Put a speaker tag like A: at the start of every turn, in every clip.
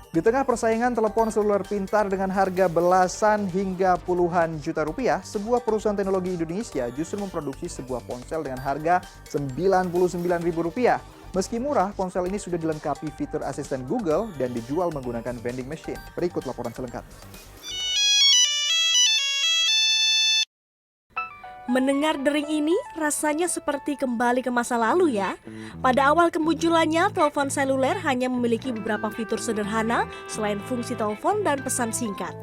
A: Di tengah persaingan telepon seluler pintar dengan harga belasan hingga puluhan juta rupiah, sebuah perusahaan teknologi Indonesia justru memproduksi sebuah ponsel dengan harga Rp99.000. Meski murah, ponsel ini sudah dilengkapi fitur asisten Google dan dijual menggunakan vending machine. Berikut laporan selengkapnya.
B: Mendengar dering ini rasanya seperti kembali ke masa lalu ya. Pada awal kemunculannya, telepon seluler hanya memiliki beberapa fitur sederhana selain fungsi telepon dan pesan singkat.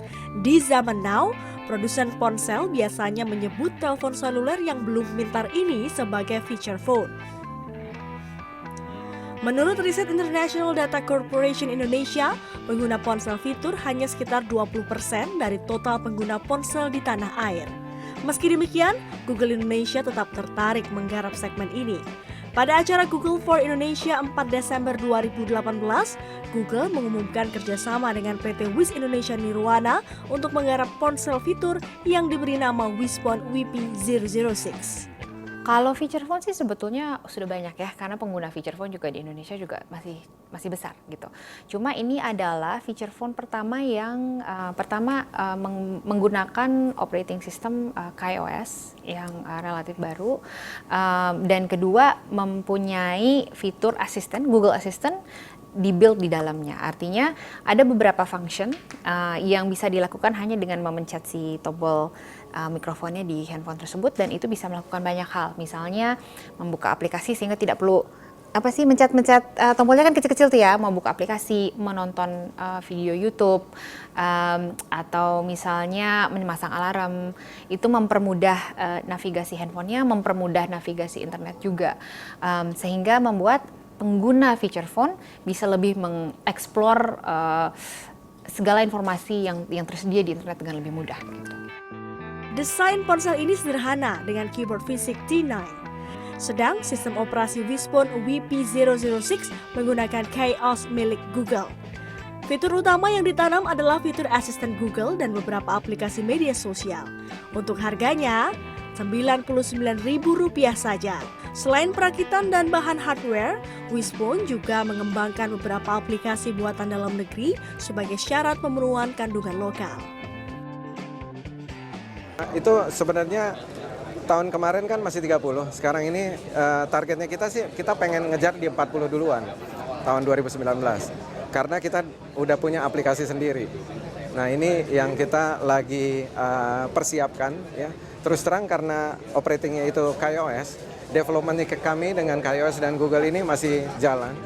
B: Di zaman now, produsen ponsel biasanya menyebut telepon seluler yang belum pintar ini sebagai feature phone. Menurut riset International Data Corporation Indonesia, pengguna ponsel fitur hanya sekitar 20% dari total pengguna ponsel di tanah air. Meski demikian, Google Indonesia tetap tertarik menggarap segmen ini. Pada acara Google for Indonesia 4 Desember 2018, Google mengumumkan kerjasama dengan PT Wiz Indonesia Nirwana untuk menggarap ponsel fitur yang diberi nama Wizphone WP006.
C: Kalau feature phone sih sebetulnya sudah banyak ya, karena pengguna feature phone juga di Indonesia juga masih besar gitu. Cuma ini adalah feature phone pertama yang menggunakan operating system KaiOS yang relatif baru, dan kedua mempunyai fitur asisten Google Assistant di-build di dalamnya. Artinya ada beberapa function yang bisa dilakukan hanya dengan memencet si tombol mikrofonnya di handphone tersebut, dan itu bisa melakukan banyak hal. Misalnya membuka aplikasi sehingga tidak perlu mencet-mencet tombolnya kan kecil-kecil tuh ya, mau buka aplikasi, menonton video YouTube, atau misalnya memasang alarm. Itu mempermudah navigasi handphonenya, mempermudah navigasi internet juga, sehingga membuat pengguna feature phone bisa lebih mengeksplor segala informasi yang tersedia di internet dengan lebih mudah gitu.
B: Desain ponsel ini sederhana dengan keyboard fisik T9. Sedang sistem operasi Wizphone WP006 menggunakan KaiOS milik Google. Fitur utama yang ditanam adalah fitur asisten Google dan beberapa aplikasi media sosial. Untuk harganya, Rp99.000 saja. Selain perakitan dan bahan hardware, Wizphone juga mengembangkan beberapa aplikasi buatan dalam negeri sebagai syarat pemenuhan kandungan lokal.
D: Itu sebenarnya tahun kemarin kan masih 30, sekarang ini targetnya kita pengen ngejar di 40 duluan tahun 2019, karena kita udah punya aplikasi sendiri. Nah ini yang kita lagi persiapkan ya. Terus terang karena operatingnya itu KaiOS, development kami dengan KaiOS dan Google ini masih jalan.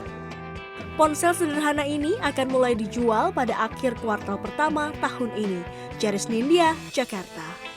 B: Ponsel sederhana ini akan mulai dijual pada akhir kuartal pertama tahun ini. Charis Nindya, Jakarta.